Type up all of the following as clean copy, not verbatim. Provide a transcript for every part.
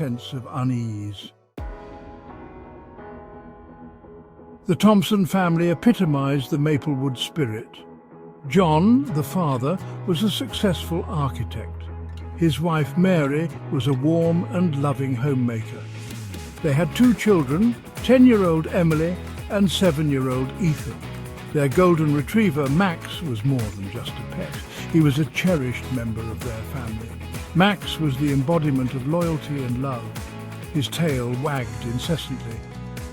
sense of unease. The Thompson family epitomized the Maplewood spirit. John, the father, was a successful architect. His wife Mary was a warm and loving homemaker. They had 2 children, 10-year-old Emily and 7-year-old Ethan. Their golden retriever, Max, was more than just a pet. He was a cherished member of their family. Max was the embodiment of loyalty and love. His tail wagged incessantly,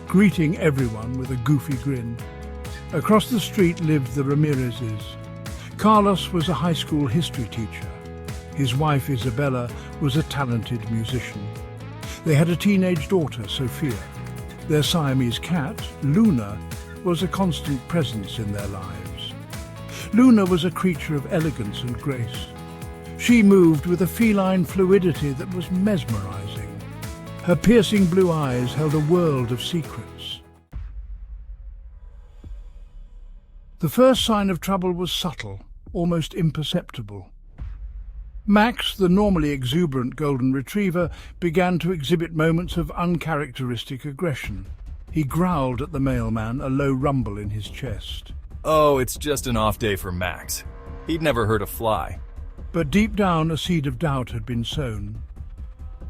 greeting everyone with a goofy grin. Across the street lived the Ramirezes. Carlos was a high school history teacher. His wife, Isabella, was a talented musician. They had a teenage daughter, Sophia. Their Siamese cat, Luna, was a constant presence in their lives. Luna was a creature of elegance and grace. She moved with a feline fluidity that was mesmerizing. Her piercing blue eyes held a world of secrets. The first sign of trouble was subtle, almost imperceptible. Max, the normally exuberant golden retriever, began to exhibit moments of uncharacteristic aggression. He growled at the mailman, a low rumble in his chest. Oh, it's just an off day for Max. He'd never hurt a fly. But deep down, a seed of doubt had been sown.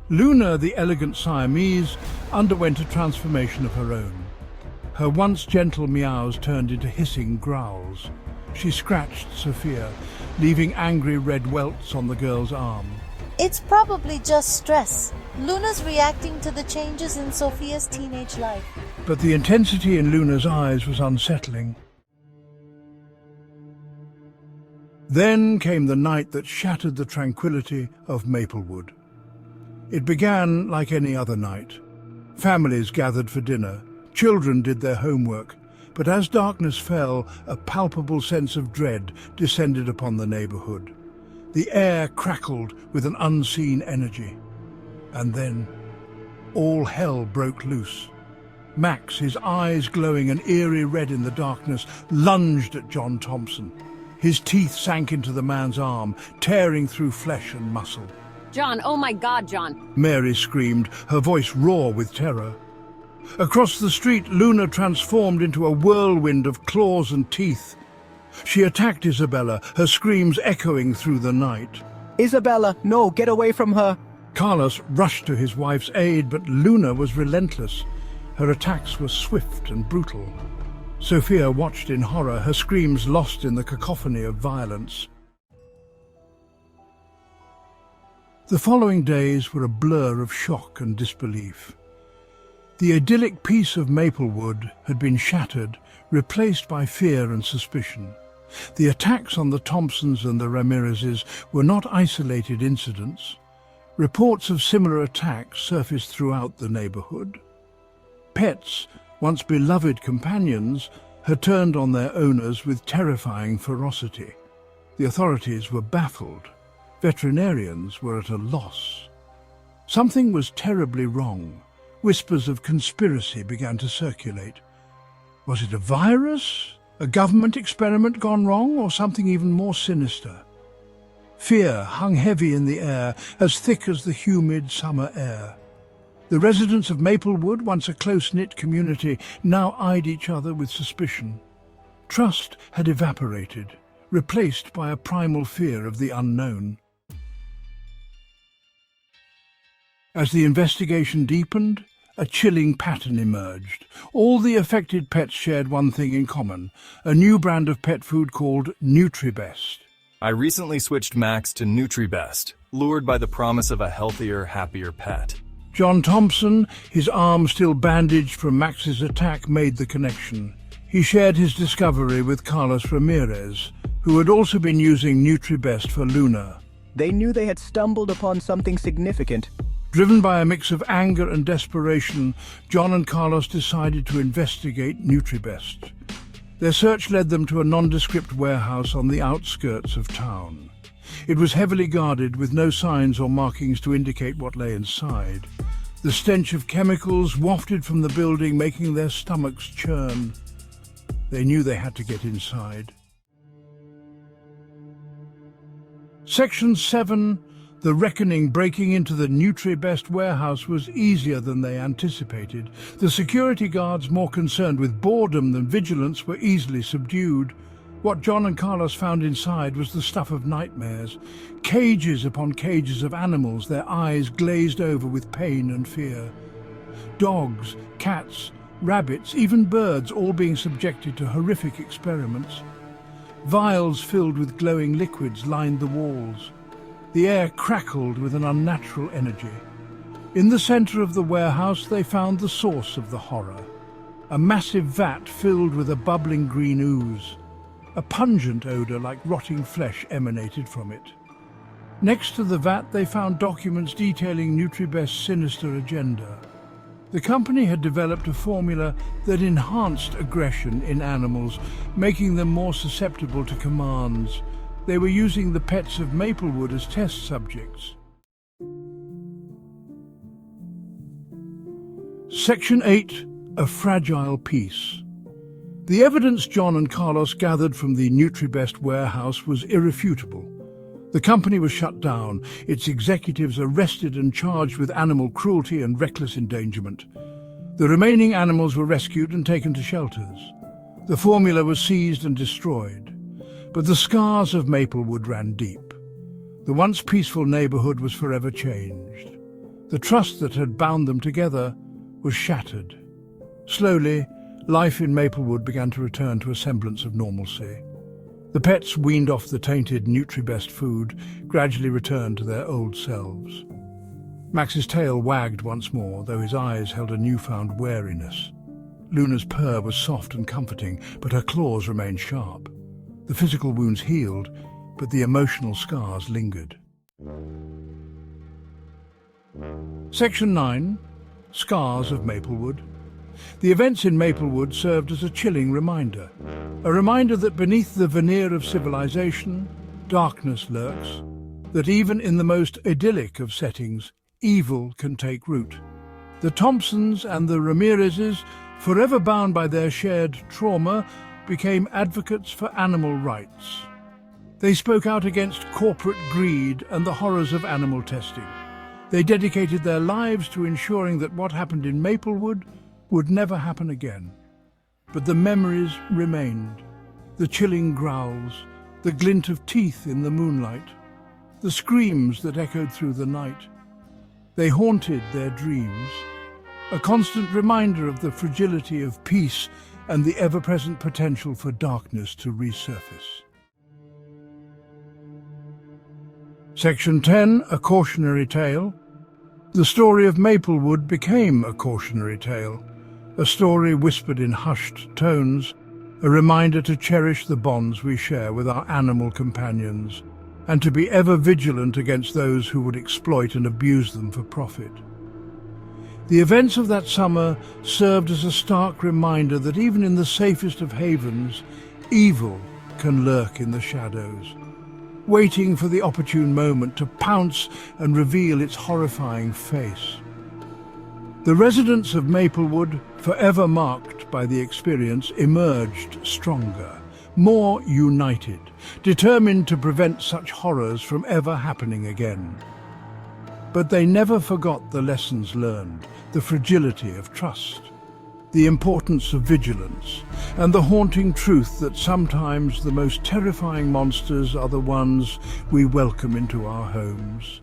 Luna, the elegant Siamese, underwent a transformation of her own. Her once gentle meows turned into hissing growls. She scratched Sophia, leaving angry red welts on the girl's arm. It's probably just stress. Luna's reacting to the changes in Sophia's teenage life. But the intensity in Luna's eyes was unsettling. Then came the night that shattered the tranquility of Maplewood. It began like any other night. Families gathered for dinner. Children did their homework. But as darkness fell, a palpable sense of dread descended upon the neighborhood. The air crackled with an unseen energy. And then, all hell broke loose. Max, his eyes glowing an eerie red in the darkness, lunged at John Thompson. His teeth sank into the man's arm, tearing through flesh and muscle. John, oh my God, John! Mary screamed, her voice raw with terror. Across the street, Luna transformed into a whirlwind of claws and teeth. She attacked Isabella, her screams echoing through the night. Isabella, no, get away from her! Carlos rushed to his wife's aid, but Luna was relentless. Her attacks were swift and brutal. Sophia watched in horror, her screams lost in the cacophony of violence. The following days were a blur of shock and disbelief. The idyllic peace of Maplewood had been shattered, replaced by fear and suspicion. The attacks on the Thompsons and the Ramirezes were not isolated incidents. Reports of similar attacks surfaced throughout the neighborhood. Pets, once beloved companions, had turned on their owners with terrifying ferocity. The authorities were baffled. Veterinarians were at a loss. Something was terribly wrong. Whispers of conspiracy began to circulate. Was it a virus, a government experiment gone wrong, or something even more sinister? Fear hung heavy in the air, as thick as the humid summer air. The residents of Maplewood, once a close-knit community, now eyed each other with suspicion. Trust had evaporated, replaced by a primal fear of the unknown. As the investigation deepened, a chilling pattern emerged. All the affected pets shared one thing in common, a new brand of pet food called NutriBest. I recently switched Max to NutriBest, lured by the promise of a healthier, happier pet. John Thompson, his arm still bandaged from Max's attack, made the connection. He shared his discovery with Carlos Ramirez, who had also been using NutriBest for Luna. They knew they had stumbled upon something significant. Driven by a mix of anger and desperation, John and Carlos decided to investigate NutriBest. Their search led them to a nondescript warehouse on the outskirts of town. It was heavily guarded, with no signs or markings to indicate what lay inside. The stench of chemicals wafted from the building, making their stomachs churn. They knew they had to get inside. Section 7, The reckoning breaking into the NutriBest warehouse was easier than they anticipated. The security guards, more concerned with boredom than vigilance, were easily subdued. What John and Carlos found inside was the stuff of nightmares. Cages upon cages of animals, their eyes glazed over with pain and fear. Dogs, cats, rabbits, even birds, all being subjected to horrific experiments. Vials filled with glowing liquids lined the walls. The air crackled with an unnatural energy. In the center of the warehouse, they found the source of the horror. A massive vat filled with a bubbling green ooze. A pungent odor like rotting flesh emanated from it. Next to the vat, they found documents detailing NutriBest's sinister agenda. The company had developed a formula that enhanced aggression in animals, making them more susceptible to commands. They were using the pets of Maplewood as test subjects. Section 8. A Fragile Peace. The evidence John and Carlos gathered from the NutriBest warehouse was irrefutable. The company was shut down, its executives arrested and charged with animal cruelty and reckless endangerment. The remaining animals were rescued and taken to shelters. The formula was seized and destroyed. But the scars of Maplewood ran deep. The once peaceful neighborhood was forever changed. The trust that had bound them together was shattered. Slowly, life in Maplewood began to return to a semblance of normalcy. The pets, weaned off the tainted NutriBest food, gradually returned to their old selves. Max's tail wagged once more, though his eyes held a newfound wariness. Luna's purr was soft and comforting, but her claws remained sharp. The physical wounds healed, but the emotional scars lingered. Section 9. Scars of Maplewood. The events in Maplewood served as a chilling reminder. A reminder that beneath the veneer of civilization, darkness lurks. That even in the most idyllic of settings, evil can take root. The Thompsons and the Ramirezes, forever bound by their shared trauma, became advocates for animal rights. They spoke out against corporate greed and the horrors of animal testing. They dedicated their lives to ensuring that what happened in Maplewood would never happen again. But the memories remained. The chilling growls, the glint of teeth in the moonlight, the screams that echoed through the night. They haunted their dreams, a constant reminder of the fragility of peace and the ever-present potential for darkness to resurface. Section 10. A Cautionary Tale. The story of Maplewood became a cautionary tale, a story whispered in hushed tones, a reminder to cherish the bonds we share with our animal companions, and to be ever vigilant against those who would exploit and abuse them for profit. The events of that summer served as a stark reminder that even in the safest of havens, evil can lurk in the shadows, waiting for the opportune moment to pounce and reveal its horrifying face. The residents of Maplewood, forever marked by the experience, emerged stronger, more united, determined to prevent such horrors from ever happening again. But they never forgot the lessons learned, the fragility of trust, the importance of vigilance, and the haunting truth that sometimes the most terrifying monsters are the ones we welcome into our homes.